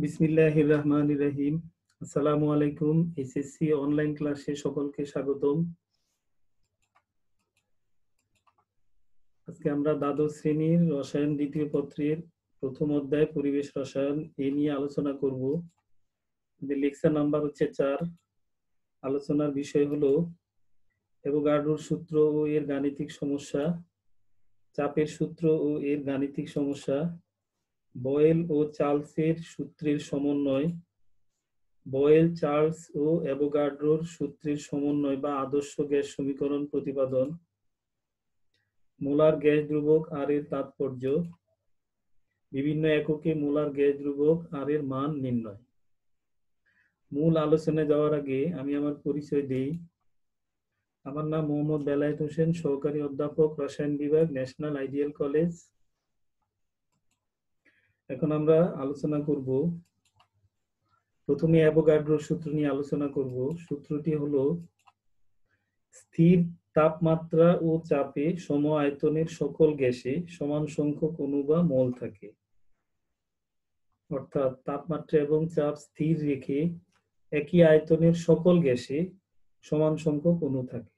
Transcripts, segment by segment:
বিসমিল্লাহির রহমানির রহিম। আসসালামু আলাইকুম। এসএসসি অনলাইন ক্লাসে সকলকে স্বাগতম। আজকে আমরা দ্বাদশ শ্রেণীর রসায়ন দ্বিতীয় পত্রের প্রথম অধ্যায় পরিবেশ রসায়ন নিয়ে আলোচনা করব। লেকচার নাম্বার হচ্ছে 4। আলোচনার বিষয় হলো অ্যাভোগাড্রোর সূত্র ও এর গাণিতিক সমস্যা, চাপের সূত্র ও এর গাণিতিক সমস্যা, বয়েল ও চার্লসের সূত্রের সমন্বয়, বয়েল, চার্লস ও অ্যাভোগাড্রোর সূত্রের সমন্বয় বা আদর্শ গ্যাস সমীকরণ প্রতিপাদন, মোলার গ্যাস ধ্রুবক আর এর তাৎপর্য, বিভিন্ন এককে মোলার গ্যাস ধ্রুবক আর এর মান নির্ণয়। মূল আলোচনায় যাওয়ার আগে আমি আমার পরিচয় দেই। আমার নাম মোহাম্মদ বেলায়েত হোসেন, সহকারী অধ্যাপক, রসায়ন বিভাগ, ন্যাশনাল আইডিয়াল কলেজ। এখন আমরা আলোচনা করব, প্রথমে অ্যাভোগাড্রোর সূত্র নিয়ে আলোচনা করব। সূত্রটি হলো স্থির তাপমাত্রা ও চাপে সম আয়তনের সকল গ্যাসে সমান সংখ্যক অণু বা মল থাকে। অর্থাৎ তাপমাত্রা এবং চাপ স্থির রেখে একই আয়তনের সকল গ্যাসে সমান সংখ্যক অণু থাকে।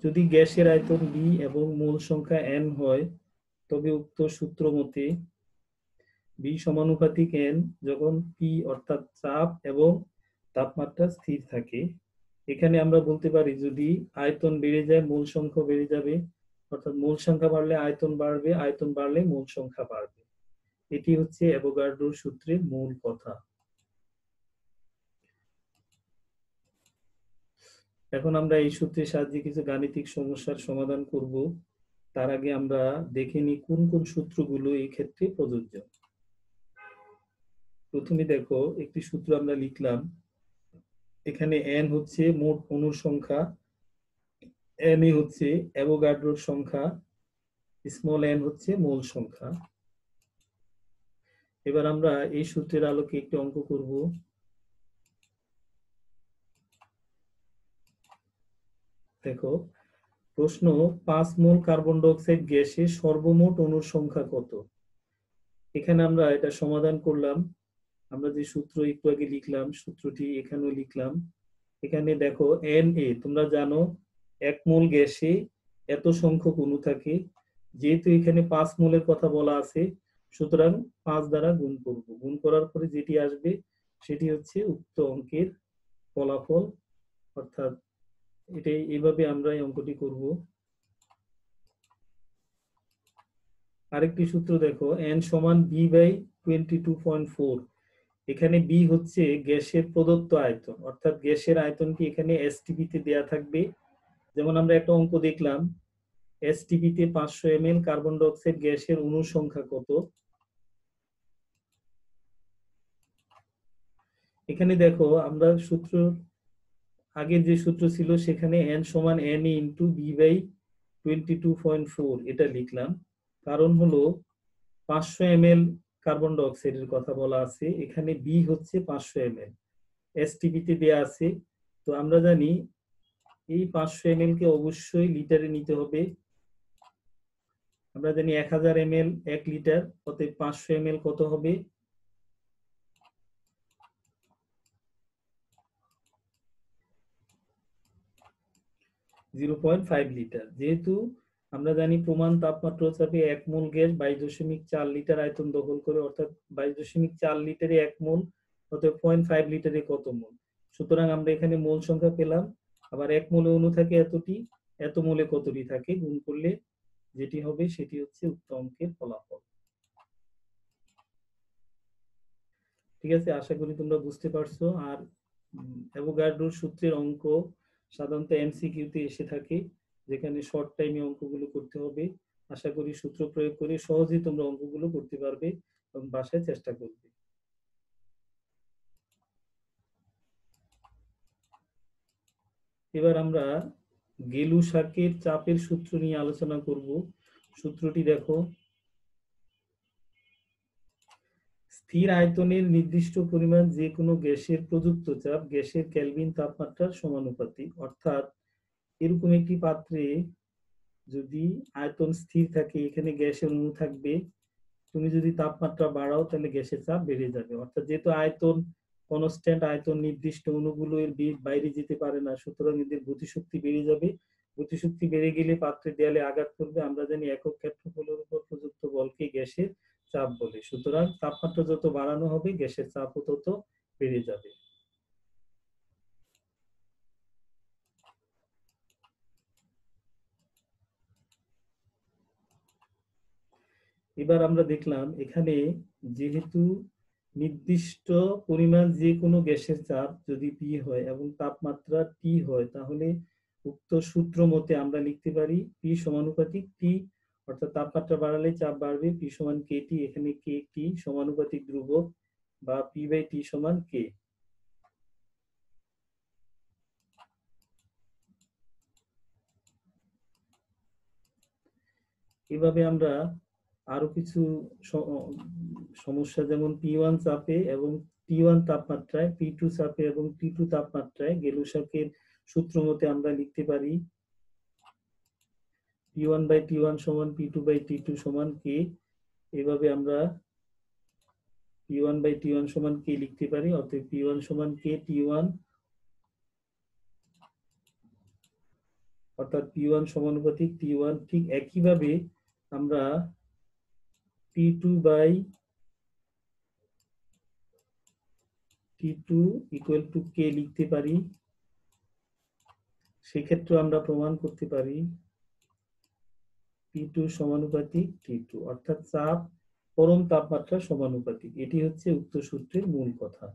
যদি গ্যাসের আয়তন B এবং মোল সংখ্যা N হয়, তবে উক্ত সূত্র মতে B সমানুপাতিক N যখন P অর্থাৎ চাপ এবং তাপমাত্রা স্থির থাকে। এখানে আমরা বলতে পারি যদি আয়তন বেড়ে যায় মোল সংখ্যা বেড়ে যাবে, অর্থাৎ মোল সংখ্যা বাড়লে আয়তন বাড়বে, আয়তন বাড়লে মোল সংখ্যা বাড়বে। এটি হচ্ছে অ্যাভোগাড্রোর সূত্রের মূল কথা। এখন আমরা এই সূত্রের সাহায্যে কিছু গাণিতিক সমস্যার সমাধান করব। তার আগে আমরা দেখে নিই কোন কোন সূত্রগুলো এই ক্ষেত্রে প্রযোজ্য। প্রথমে দেখো, একটি সূত্র আমরা লিখলাম। এখানে n হচ্ছে মোট অণুর সংখ্যা, n হচ্ছে অ্যাভোগাড্রোর সংখ্যা, স্মল n হচ্ছে মোল সংখ্যা। এবার আমরা এই সূত্রের আলোকে একটি অঙ্ক করব। দেখো প্রশ্ন, 5 মোল কার্বন ডাই অক্সাইড গ্যাসের সর্বমোট অণুর সংখ্যা কত? এখানে আমরা এটা সমাধান করলাম। আমরা যে সূত্র একটু আগে লিখলাম, সূত্রটি এখানেও লিখলাম। এখানে দেখো Na, তোমরা জানো 1 মোল গ্যাসে এত সংখ্যক অণু থাকে। যেহেতু এখানে 5 মোলের কথা বলা আছে, সুতরাং 5 দ্বারা গুণ করব। গুণ করার পরে যেটি আসবে সেটি হচ্ছে উক্ত অঙ্কের ফলাফল। অর্থাৎ এটাই, এইভাবে আমরা এই অঙ্কটি করব। আরেকটি সূত্র দেখো, n সমান B/22.4। এখানে B হচ্ছে গ্যাসের প্রদত্ত আয়তন, অর্থাৎ গ্যাসের আয়তনটি এখানে STP তে দেয়া থাকবে। যেমন আমরা একটা অঙ্ক দেখলাম, STP তে 500 ml কার্বন ডাই অক্সাইড গ্যাসের অণুর সংখ্যা কত? এখানে দেখো আমরা সূত্র, আগের যে সূত্র ছিল সেখানে n সমান Na ইন্টু B/22.4 এটা লিখলাম। কারণ হলো 500 ml কার্বন ডাই অক্সাইডের কথা বলা আছে, এখানে B হচ্ছে 500 ml, STP তে দেয়া আছে। তো আমরা জানি এই 500 ml কে অবশ্যই লিটারে নিতে হবে। আমরা জানি 1000 ml 1 লিটার, অতএব 500 ml কত হবে? 0.5 লিটার। যেহেতু আমরা জানি প্রমাণ তাপমাত্রা চাপে 1 মোল গ্যাস 22.4 লিটার আয়তন দখল করে, অর্থাৎ 22.4 লিটারে 1 মোল, অতএব 0.5 লিটারে কত মোল? সুতরাং আমরা এখানে মোল সংখ্যা পেলাম। আবার 1 মোলে অণু থাকে এতটি, এত মোলে কতটি থাকে, গুণ করলে যেটি হবে সেটি হচ্ছে উক্ত অঙ্কের ফলাফল। ঠিক আছে, আশা করি তোমরা বুঝতে পারছো। আর অ্যাভোগাড্রোর সূত্রের অঙ্ক সাধারণত এমসিকিউতে এসে থাকে, যেখানে শর্ট টাইমে অঙ্কগুলো করতে হবে। আশা করি সূত্র প্রয়োগ করে সহজেই তোমরা অঙ্কগুলো করতে পারবে এবং বাসায় চেষ্টা করবে। এবার আমরা গেলু-শাকের চাপের সূত্র নিয়ে আলোচনা করব। সূত্রটি দেখো, স্থির আয়তনের নির্দিষ্ট পরিমাণ যে কোনো গ্যাসের প্রযুক্ত চাপ গ্যাসের কেলভিন তাপমাত্রার সমানুপাতিক। অর্থাৎ এরকম একটি পাত্রে যদি আয়তন স্থির থাকে, এখানে গ্যাসের অণু থাকবে, তুমি যদি তাপমাত্রা বাড়াও তাহলে গ্যাসের চাপ বেড়ে যাবে। অর্থাৎ যেহেতু আয়তন কনস্ট্যান্ট, আয়তন নির্দিষ্ট, অণুগুলো এর বাইরে যেতে পারে না, সুতরাং এদের গতিশক্তি বেড়ে যাবে। গতিশক্তি বেড়ে গেলে পাত্রের দেয়ালে আঘাত করবে। আমরা জানি একক ক্ষেত্রফলের উপর প্রযুক্ত বলকে গ্যাসের চাপ বলে। সুতরাং তাপমাত্রা যত বাড়ানো হবে গ্যাসের চাপও তত বেড়ে যাবে। এবার আমরা দেখলাম এখানে যেহেতু নির্দিষ্ট পরিমাণ যে কোনো গ্যাসের চাপ যদি পি হয় এবং তাপমাত্রা টি হয়, তাহলে উক্ত সূত্র মতে আমরা লিখতে পারি পি সমানুপাতিক টি, অর্থাৎ তাপমাত্রা বাড়ালে চাপ বাড়বে, পি সমান কে টি, এখানে কে টি সমানুপাতিক ধ্রুবক বা পি বাই টি সমান কে। এভাবে আমরা আরো কিছু সমস্যা, যেমন P1 চাপে এবং T1 তাপমাত্রায়, P2 চাপে এবং T2 তাপমাত্রায় গেলুসাকের সূত্র মতে আমরা লিখতে পারি P1 বাই T1 সমান P2 বাই T2 সমান K। এভাবে আমরা P1 বাই T1 সমান K লিখতে পারি। অতএব P1 সমান K T1, অর্থাৎ P1 সমানুপাতিক T1। ঠিক একইভাবে আমরা P2 by T2 equal two K লিখতে পারি। সেক্ষেত্রে আমরা প্রমাণ করতে পারি P2 সমানুপাতিক T2, অর্থাৎ চাপ পরম তাপমাত্রা সমানুপাতিক। এটি হচ্ছে উক্ত সূত্রের মূল কথা।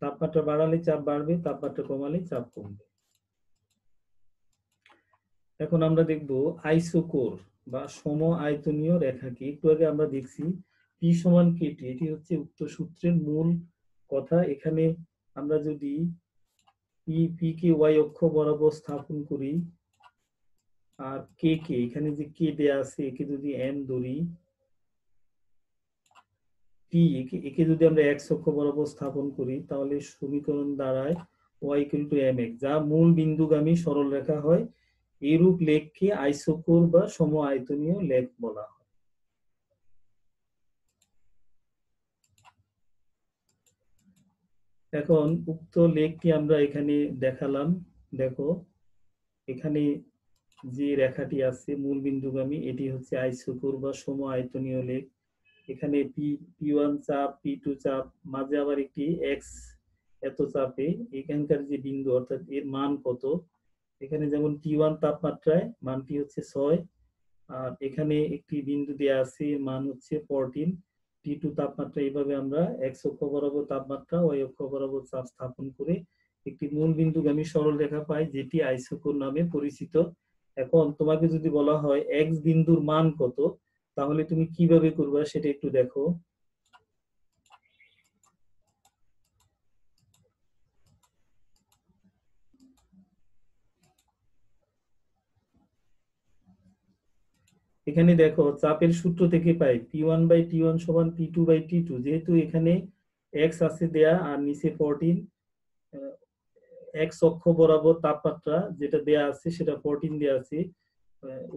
তাপমাত্রা বাড়ালে চাপ বাড়বে, তাপমাত্রা কমালে চাপ কমবে। এখন আমরা দেখব আইসোকোর বা সম আয়তনীয় রেখা কি। একটু আগে আমরা দেখছি P সমান KT, এটি হচ্ছে উক্ত সূত্রের মূল কথা। এখানে আমরা যদি পি কে ওয়াই অক্ষ বরাবর স্থাপন করি আর কে কে, এখানে যে কে দেয়া আছে একে যদি এম ধরি, টি একে যদি আমরা এক্স অক্ষ বরাবর স্থাপন করি, তাহলে সমীকরণ দাঁড়ায় Y equal to M X, যা মূল বিন্দুগামী সরল রেখা হয়। এরূপ লেখকে আইসোকোর বা সম আয়তনীয় লেখ বলা হয়। এখন উক্ত লেখটি আমরা এখানে দেখালাম। দেখো এখানে যে রেখাটি আছে মূল বিন্দুগামী, এটি হচ্ছে আইসোকোর বা সম আয়তনীয় লেখ। এখানে P1 চাপ, P2 চাপ, মাঝে আবার একটি এক্স এত চাপে এখানকার যে বিন্দু, অর্থাৎ এর মান কত। এখানে যেমন T1 তাপমাত্রায় মানটি হচ্ছে 6, আর এখানে একটি বিন্দু দেওয়া আছে মান হচ্ছে 14। T2 তাপমাত্রা, এইভাবে আমরা এক্স অক্ষ বরাবর তাপমাত্রা, ওয়াই অক্ষ বরাবর চাপ স্থাপন করে একটি মূল বিন্দুগামী সরল রেখা পাই, যেটি আইসোকোর নামে পরিচিত। এখন তোমাকে যদি বলা হয় এক্স বিন্দুর মান কত, তাহলে তুমি কিভাবে করবে সেটা একটু দেখো। এখানে দেখো চাপের সূত্র থেকে পাই P1 বাই T1 সমান P2 বাই T2। যেহেতু এখানে এক্স আছে দেয়া আর নিচে 14, এক্স অক্ষ বরাবর তাপমাত্রা যেটা দেয়া আছে সেটা 14 দেয়া আছে,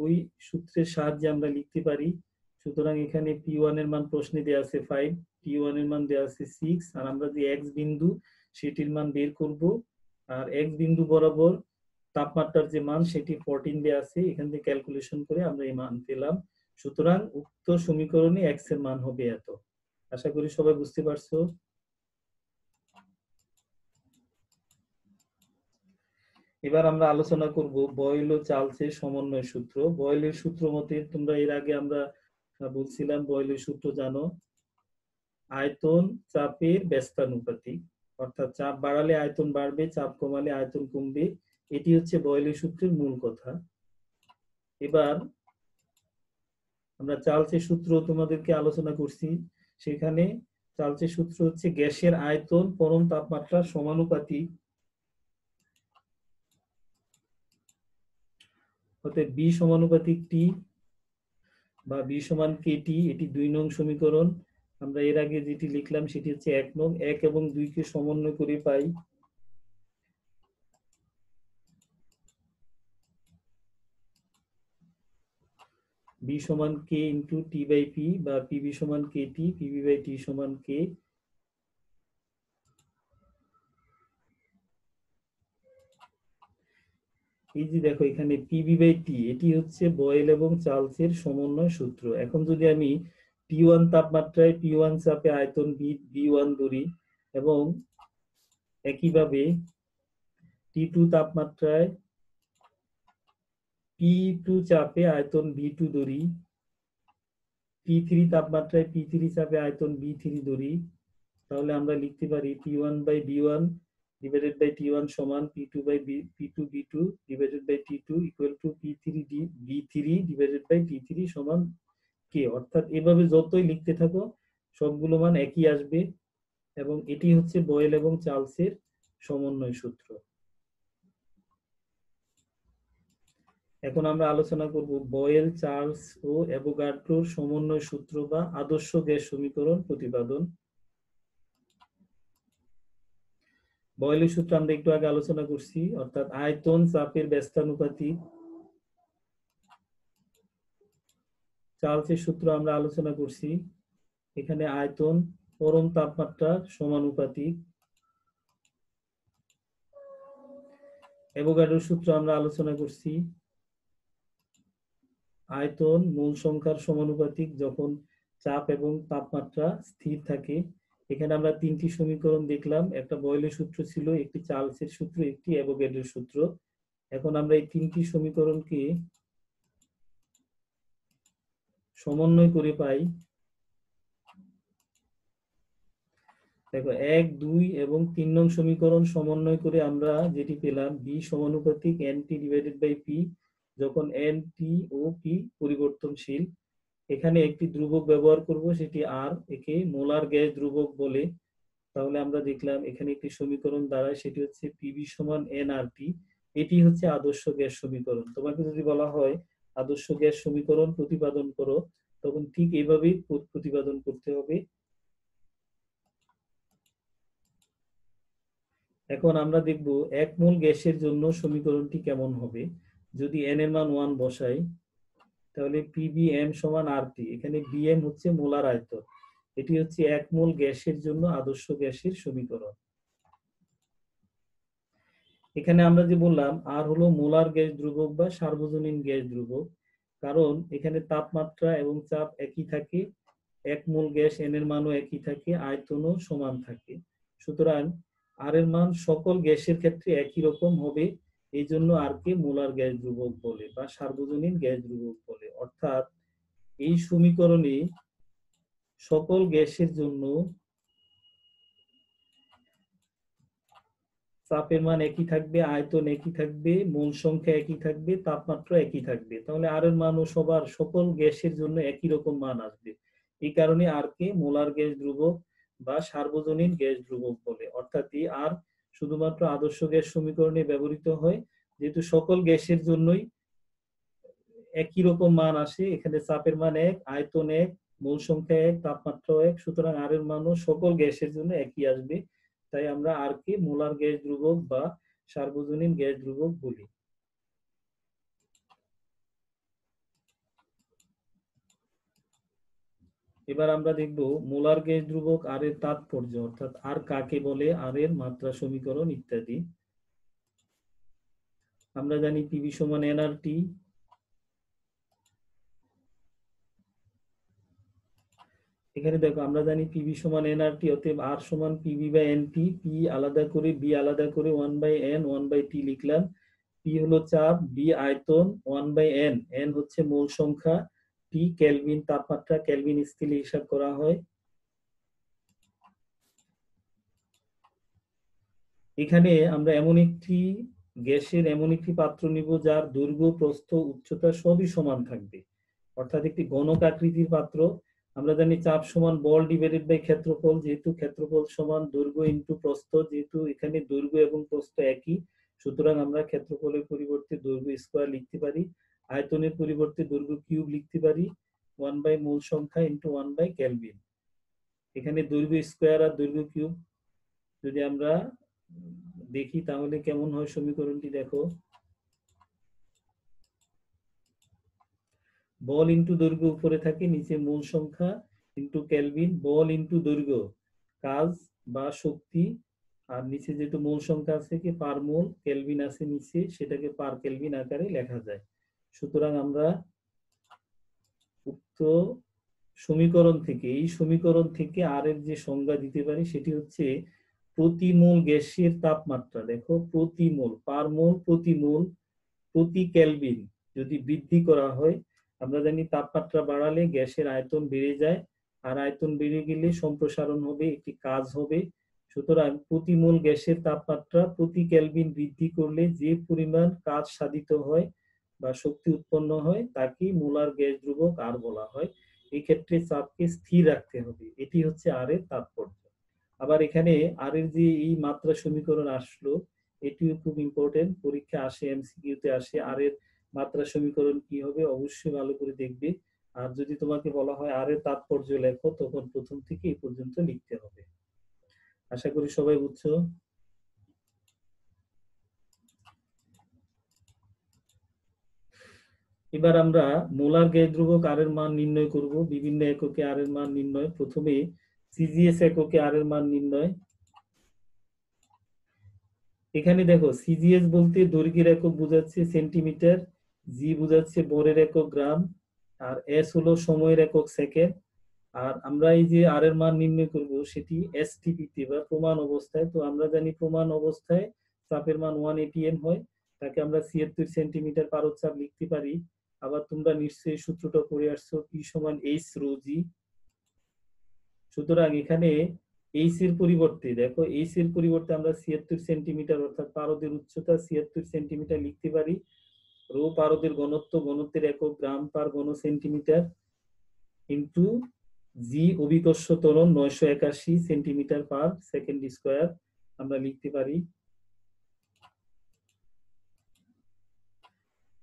ওই সূত্রের সাহায্যে আমরা লিখতে পারি। সুতরাং এখানে P1 এর মান প্রশ্নে দেয়া আছে 5, T1 এর মান দেয়া আছে 6, আর আমরা যে এক্স বিন্দু সেটির মান বের করব। আর এক্স বিন্দু বরাবর তাপমাত্রার যে মান সেটি 14 দেয়া আছে, এখান থেকে ক্যালকুলেশন করে আমরা এই মান পেলাম। সুতরাং উক্ত সমীকরণে এক্স এর মান হবে এত। আশা করি সবাই বুঝতে পারছো। এবার আমরা আলোচনা করব বয়েল ও চার্লসের সমন্বয় সূত্র। বয়েলের সূত্র মতে, তোমরা এর আগে আমরা বলছিলাম বয়েলের সূত্র জানো, আয়তন চাপের ব্যস্তানুপাতিক, অর্থাৎ চাপ বাড়ালে আয়তন বাড়বে, চাপ কমালে আয়তন কমবে। এটি হচ্ছে বয়েলের সূত্রের মূল কথা। এবার আমরা চার্লসের সূত্র তোমাদেরকে আলোচনা করছি। সেখানে চার্লসের সূত্র হচ্ছে গ্যাসের আয়তন পরম তাপমাত্রার সমানুপাতিক, অর্থাৎ বি সমানুপাতিক টি বা বি সমান কেটি। এটি 2 নং সমীকরণ। আমরা এর আগে যেটি লিখলাম সেটি হচ্ছে 1 নং। 1 এবং 2 কে সমন্বয় করে পাই বি সমান কে ইন্টু টি বাই পি বা পিবি সমান কে টি, পিবি বাই টি সমান কে। এই যে দেখো এখানে পিবি বাই টি, এটি হচ্ছে বয়েল এবং চার্লসের সমন্বয় সূত্র। এখন যদি আমি T1 তাপমাত্রায় P1 চাপে আয়তন B1 ধরি এবং একইভাবে T2 তাপমাত্রায় P2 চাপে আয়তন B2 ধরি, T3 তাপমাত্রায় P3 চাপে আয়তন B3 ধরি, তাহলে আমরা লিখতে পারি P1 by B1 divided by T1 সমান P2 by P2 B2 divided by T2 equal to P3 B3 divided by T3 সমান কে। অর্থাৎ এভাবে যতই লিখতে থাকো সবগুলো মান একই আসবে এবং এটি হচ্ছে বয়েল এবং চার্লসের সমন্বয় সূত্র। এখন আমরা আলোচনা করব বয়েল, চার্লস ও অ্যাভোগাড্রোর সমন্বয় সূত্র বা আদর্শ গ্যাস সমীকরণ প্রতিপাদন। বয়েলের সূত্র আমরা একটু আগে আলোচনা করছি, অর্থাৎ আয়তন চাপের ব্যস্তানুপাতিক। চার্লসের সূত্র আমরা আলোচনা করছি, এখানে আয়তন পরম তাপমাত্রার সমানুপাতিক। অ্যাভোগাড্রোর সূত্র আমরা আলোচনা করছি, আয়তন মূল সংখ্যার সমানুপাতিক যখন চাপ এবং তাপমাত্রা স্থির থাকে। এখানে আমরা তিনটি সমীকরণ দেখলাম, একটা বয়েলের সূত্র ছিল, একটি চার্লসের সূত্র, একটি অ্যাভোগাড্রোর সূত্র। এখন আমরা এই তিনটি সমীকরণকে সমন্বয় করে পাই, দেখো 1, 2 এবং 3 নং সমীকরণ সমন্বয় করে আমরা যেটি পেলাম বি সমানুপাতিক এনটি ডিভাইডেড বাই পি, যখন এন, টি ও পি পরিবর্তনশীল। এখানে একটি ধ্রুবক ব্যবহার করব, সেটি আর, একে মোলার গ্যাস ধ্রুবক বলে। তাহলে আমরা দেখলাম এখানে একটি সমীকরণ দাঁড়ায়, সেটি হচ্ছে পিবি সমান এন আর টি। এটি হচ্ছে আদর্শ গ্যাস সমীকরণ। তোমাকে যদি বলা হয় আদর্শ গ্যাস সমীকরণ প্রতিপাদন করো, তখন ঠিক এইভাবেই প্রতিপাদন করতে হবে। এখন আমরা দেখব এক মোল গ্যাসের জন্য সমীকরণটি কেমন হবে। যদি এন এর মান 1 বসাই, তাহলে পিবিএম সমান আরটি। এখানে বিএম হচ্ছে মোলার আয়তন, এটি হচ্ছে এক মোল গ্যাসের জন্য আদর্শ গ্যাসের সমীকরণ। এখানে আমরা যে বললাম আর হলো মোলার গ্যাস ধ্রুবক বা সার্বজনীন গ্যাস ধ্রুবক, কারণ এখানে তাপমাত্রা এবং চাপ একই থাকে, এক মোল গ্যাস এন এর মানও একই থাকে, আয়তনও সমান থাকে। সুতরাং আর এর মান সকল গ্যাসের ক্ষেত্রে একই রকম হবে, এই জন্য আর কে মোলার গ্যাস ধ্রুবক বলে বা সার্বজনীন গ্যাস ধ্রুবক বলে। অর্থাৎ এই সমীকরণে সকল গ্যাসের জন্য চাপের মান একই থাকবে, আয়তন একই থাকবে, মোল সংখ্যা একই থাকবে, তাপমাত্রা একই থাকবে। তাহলে আর এর মানও সবার সকল গ্যাসের জন্য একই রকম মান আসবে। এই কারণে আর কে মোলার গ্যাস ধ্রুবক বা সার্বজনীন গ্যাস ধ্রুবক বলে। অর্থাৎ এই আর শুধুমাত্র আদর্শ গ্যাস সমীকরণে ব্যবহৃত হয়, যেহেতু সকল গ্যাসের জন্যই একই রকম মান আসে। এখানে চাপের মান এক, আয়তন এক, মোল সংখ্যা এক, তাপমাত্রা এক, সুতরাং আর এর মানও সকল গ্যাসের জন্য একই আসবে। তাই আমরা আর কে মোলার গ্যাস ধ্রুবক বা সার্বজনীন গ্যাস ধ্রুবক বলি। এবার আমরা দেখব মোলার গ্যাস ধ্রুবক আর এর তাৎপর্য, অর্থাৎ আর কাকে বলে, আর এর মাত্রা সমীকরণ ইত্যাদি। আমরা জানি পিবি সমান এনআরটি। এখানে দেখো আমরা জানি পিবি সমান এনআরটি, অতএব আর সমান পিবি বাই এনটি। পি আলাদা করে, বি আলাদা করে 1 বাই এন 1 বাই টি লিখলাম। পি হলো চাপ, বি আয়তন, 1 বাই এন, এন হচ্ছে মোল সংখ্যা, টি কেলভিন তাপমাত্রা, কেলভিন স্কেলে হিসাব করা হয়। এখানে আমরা এমন একটি গ্যাসের এমন একটি পাত্র নিব যার দৈর্ঘ্য, প্রস্থ, উচ্চতা সবই সমান থাকবে, অর্থাৎ একটি ঘনক আকৃতির পাত্র। আমরা জানি চাপ সমান বল ডিভাইডেড বাই ক্ষেত্রফল, যেহেতু ক্ষেত্রফল সমান দৈর্ঘ্য ইন্টু প্রস্থ, যেহেতু এখানে দৈর্ঘ্য এবং প্রস্থ একই, সুতরাং আমরা ক্ষেত্রফলের পরিবর্তে দৈর্ঘ্য স্কয়ার লিখতে পারি, আয়তনের পরিবর্তে দৈর্ঘ্য কিউব লিখতে পারি, 1 বাই মূল সংখ্যা ইন্টু 1 বাই কেলভিন। এখানে দৈর্ঘ্য স্কয়ার আর দৈর্ঘ্য কিউব যদি আমরা দেখি তাহলে কেমন হয় সমীকরণটি, দেখো বল ইন্টু দৈর্ঘ্য উপরে থাকে, নিচে মূল সংখ্যা ইন্টু কেলভিন, বল ইন্টু দৈর্ঘ্য কাজ বা শক্তি, আর নিচে যেহেতু মূল সংখ্যা আছে কি পার মোল, কেলভিন আছে নিচে, সেটাকে পার কেলভিন আকারে লেখা যায়। সুতরাং আমরা উক্ত সমীকরণ থেকে, এই সমীকরণ থেকে আর এর যে সংজ্ঞা দিতে পারি সেটি হচ্ছে প্রতি মোল গ্যাসের তাপমাত্রা। দেখো প্রতি মোল, পার মোল, প্রতি মোল, প্রতি কেলভিন যদি বৃদ্ধি করা হয়, আমরা জানি তাপমাত্রা বাড়ালে গ্যাসের আয়তন বেড়ে যায়, আর আয়তন বেড়ে গেলে সম্প্রসারণ হবে, একটি কাজ হবে। সুতরাং প্রতি মোল গ্যাসের তাপমাত্রা প্রতি কেলভিন বৃদ্ধি করলে যে পরিমাণ কাজ সাধিত হয় বা শক্তি উৎপন্ন হয় তাকে মোলার গ্যাস ধ্রুবক আর বলা হয়। এই ক্ষেত্রে চাপকে স্থির রাখতে হবে, এটি হচ্ছে আর এর তাৎপর্য। আবার এখানে আর এর যে এই মাত্রা সমীকরণ আসলো, এটিও খুব ইম্পর্টেন্ট, পরীক্ষা আসে, এমসিকিউতে আসে। আর এর মাত্রা সমীকরণ কি হবে অবশ্যই ভালো করে দেখবে। আর যদি তোমাকে বলা হয় আর এর তাৎপর্য লেখো, তখন প্রথম থেকে এই পর্যন্ত লিখতে হবে। আশা করি সবাই বুঝছো। এবার আমরা মোলার গ্যাস ধ্রুবক আর এর মান নির্ণয় করব। বিভিন্ন এককে আর এর মান নির্ণয়, প্রথমে সিজিএস এককে আর এর মান নির্ণয়। এখানে দেখো সিজিএস বলতে দৈর্ঘ্যের একক বোঝাচ্ছে সেন্টিমিটার, জি বোঝাচ্ছে ভরের একক গ্রাম, আর এস হলো সময়ের একক সেকেন্ড। আর আমরা এই যে আর এর মান নির্ণয় করব সেটি এসটিপিতে বা প্রমাণ অবস্থায়। তো আমরা জানি প্রমাণ অবস্থায় চাপের মান 1 atm হয়, তাকে আমরা 76 সেন্টিমিটার পারদ চাপ লিখতে পারি। আবার তোমরা নিশ্চয়ই সূত্রটা পড়ে আসছো, পি সমান এইচ রো জি। সুতরাং এখানে এইচ এর পরিবর্তে, দেখো এইচ এর পরিবর্তে আমরা 76 সেন্টিমিটার অর্থাৎ পারদের উচ্চতা 76 সেন্টিমিটার লিখতে পারি। রো পারদের ঘনত্ব, ঘনত্বের একক গ্রাম পার ঘন সেন্টিমিটার, ইন্টু জি অভিকর্ষ ত্বরণ 981 সেন্টিমিটার পার সেকেন্ড স্কয়ার আমরা লিখতে পারি।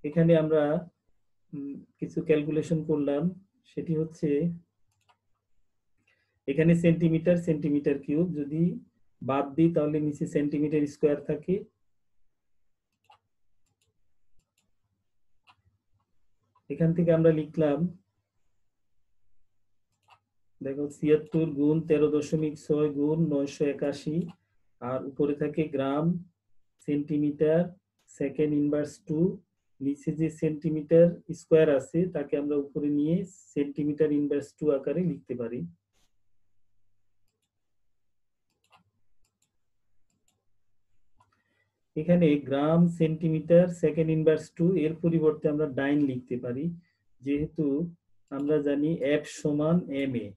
এখানে আমরা কিছু ক্যালকুলেশন করলাম, সেটি হচ্ছে এখানে সেন্টিমিটার, সেন্টিমিটার কিউব যদি বাদ দিই তাহলে নিচে সেন্টিমিটার স্কয়ার থাকে। এখান থেকে আমরা লিখলাম, দেখো 76 গুণ 13.6 গুণ 981, আর উপরে থাকে গ্রাম, সেন্টিমিটার, সেকেন্ড ইনভার্স 2, নিচে যে সেন্টিমিটার স্কয়ার আছে তাকে আমরা উপরে নিয়ে সেন্টিমিটার ইনভার্স 2 আকারে লিখতে পারি। এখানে গ্রাম, সেন্টিমিটার, সেকেন্ড ইনভার্স 2 এর পরিবর্তে আমরা ডাইন লিখতে পারি, যেহেতু আমরা জানি এফ সমান এম এ।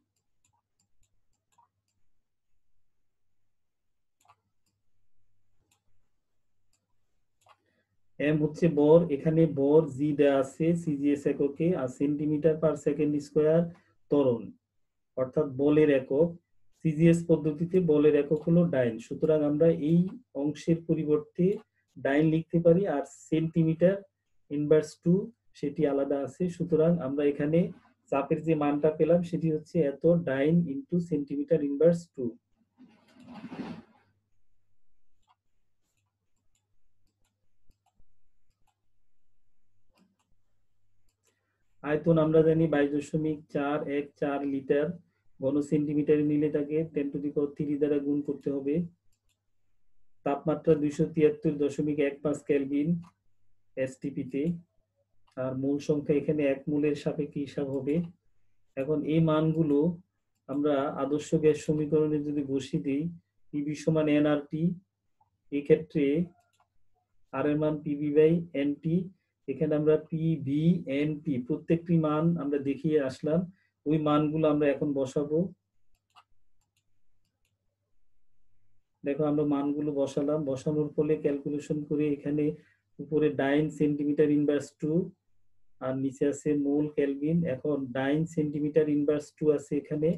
এম হচ্ছে বর, এখানে বর জি দেওয়া আছে সিজিএস এককে, আর সেন্টিমিটার পার সেকেন্ড স্কয়ার ত্বরণ অর্থাৎ বলের একক। সিজিএস পদ্ধতিতে বলের একক হলো ডাইন। সুতরাং আমরা এই অংশের পরিবর্তে ডাইন লিখতে পারি, আর সেন্টিমিটার ইনভার্স 2 সেটি আলাদা আছে। সুতরাং আমরা এখানে চাপের যে মানটা পেলাম সেটি হচ্ছে এত ডাইন ইন্টু সেন্টিমিটার ইনভার্স 2। আয়তন আমরা জানি 22.414 লিটার, ঘন সেন্টিমিটারে নিলে তাকে 10³ দ্বারা গুণ করতে হবে। তাপমাত্রা 273.15 কেলভিন এসটিপিতে, আর মূল সংখ্যা এখানে এক মোলের সাপেক্ষে হিসাব হবে। এখন এই মানগুলো আমরা আদর্শ গ্যাস সমীকরণে যদি বসিয়ে দিই, পিভি সমান এনআরটি, এই ক্ষেত্রে আর এর মান পিভি বাই এনটি, এখানে আমরা পিভি এনটি প্রত্যেকটি মান আমরা দেখিয়ে আসলাম, ওই মানগুলো আমরা এখন বসাবো। দেখো আমরা মানগুলো বসালাম, বসানোর ফলে ক্যালকুলেশন করে এখানে উপরে ডাইন সেন্টিমিটার ইনভার্স 2 আর নিচে আছে মোল কেলভিন। এখন ডাইন সেন্টিমিটার ইনভার্স 2 আছে এখানে,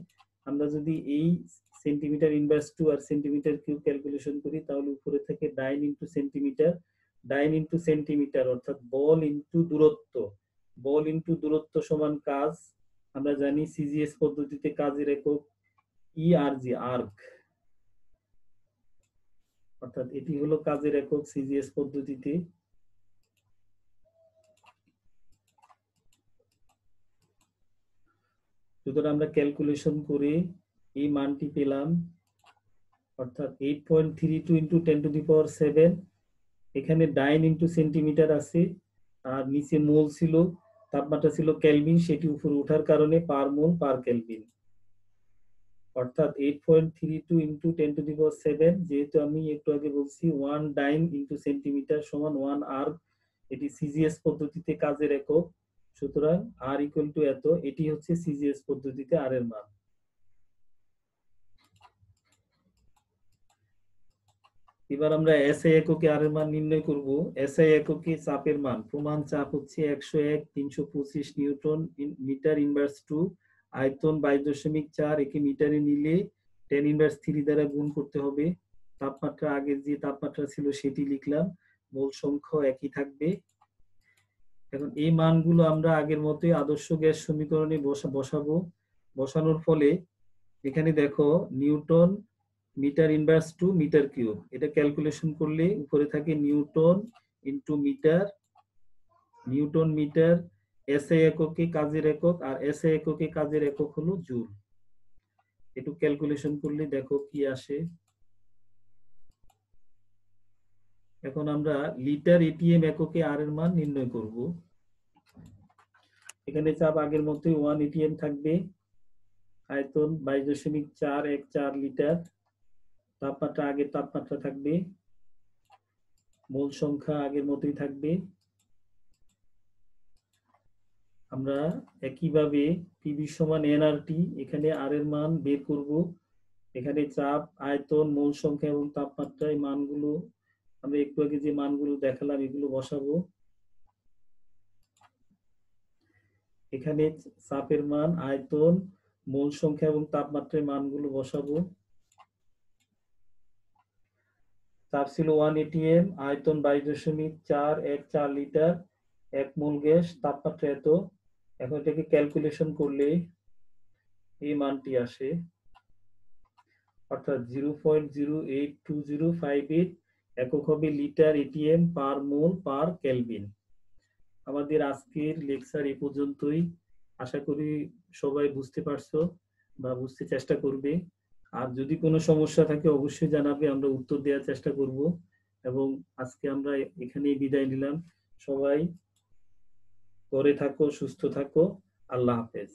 আমরা যদি এই সেন্টিমিটার ইনভার্স 2 আর সেন্টিমিটার কিউব ক্যালকুলেশন করি তাহলে উপরে থেকে ডাইন ইন্টু সেন্টিমিটার, ডাইন ইন্টু সেন্টিমিটার অর্থাৎ বল ইন্টু দূরত্ব, বল ইন্টু দূরত্ব সমান কাজ। আমরা জানি সিজিএস পদ্ধতিতে কাজের একক ইআরজি, আর্ক, অর্থাৎ এটি হলো কাজের একক সিজিএস পদ্ধতিতে। সুতরাং আমরা ক্যালকুলেশন করে এই মানটি পেলাম, অর্থাৎ 8.32 ইন্টু 10⁻⁷। এখানে ডাইন ইন্টু সেন্টিমিটার আছে, আর নিচে মোল ছিল, তাপমাত্রা ছিল কেলভিন, সেটি উপরে ওঠার কারণে পার মোল পার কেলভিন, অর্থাৎ 8.32 ইন্টু 10⁻⁷। যেহেতু আমি একটু আগে বলছি 1 ডাইন ইন্টু সেন্টিমিটার সমান 1 আর, এটি সিজিএস পদ্ধতিতে কাজের একক, সুতরাং আর ইকুয়াল টু এত, এটি হচ্ছে সিজিএস পদ্ধতিতে আর এর মান। এবার আমরা এসআই এককে আর এর মান নির্ণয় করব। এসআই এককে চাপের মান, প্রমাণ চাপ হচ্ছে 101/325 নিউটন মিটার ইনভার্স 2, আয়তন 22.4, একে মিটারে নিলে 10⁻³ দ্বারা গুণ করতে হবে। তাপমাত্রা আগের যে তাপমাত্রা ছিল সেটি লিখলাম, মোল সংখ্যা একই থাকবে। এখন এই মানগুলো আমরা আগের মতোই আদর্শ গ্যাস সমীকরণে বসাবো। বসানোর ফলে এখানে দেখো newton metre inverse 2 metre cube, এটা ক্যালকুলেশন করলে উপরে থাকে newton into metre, newton metre SI এককে কাজের একক, আর এসআই এককে কাজের একক হলো জুল। একটু ক্যালকুলেশন করলে দেখো কি আসে। এখন আমরা লিটার এটিএম এককে আর এর মান নির্ণয় করব। এখানে চাপ আগের মতোই 1 এটিএম থাকবে, আয়তন 22.414 লিটার, তাপমাত্রা আগের তাপমাত্রা থাকবে, মোল সংখ্যা আগের মতোই থাকবে। আমরা একইভাবে পিভি সমান এনআরটি, এখানে আর এর মান বের করব। এখানে চাপ, আয়তন, মোল সংখ্যা এবং তাপমাত্রা, এই মানগুলো আমরা একটু আগে যে মানগুলো দেখালাম এগুলো বসাবো। এখানে চাপের মান, আয়তন, মোল সংখ্যা এবং তাপমাত্রার মানগুলো বসাবো। চাপ ছিল 1 এটিএম, আয়তন 22.414 লিটার, 1 মোল গ্যাস, তাপমাত্রা এত। এখন এটাকে ক্যালকুলেশন করলে এই মানটি আসে, অর্থাৎ 0.082058 একক হবে লিটার এটিএম পার মোল পার কেলভিন। আমাদের আজকের লেকচার এই পর্যন্তই। আশা করি সবাই বুঝতে পারছো বা বুঝতে চেষ্টা করবে। আর যদি কোনো সমস্যা থাকে অবশ্যই জানাবে, আমরা উত্তর দেওয়ার চেষ্টা করব। এবং আজকে আমরা এখানেই বিদায় নিলাম। সবাই ঘরে থাকো, সুস্থ থাকো, আল্লাহ হাফেজ।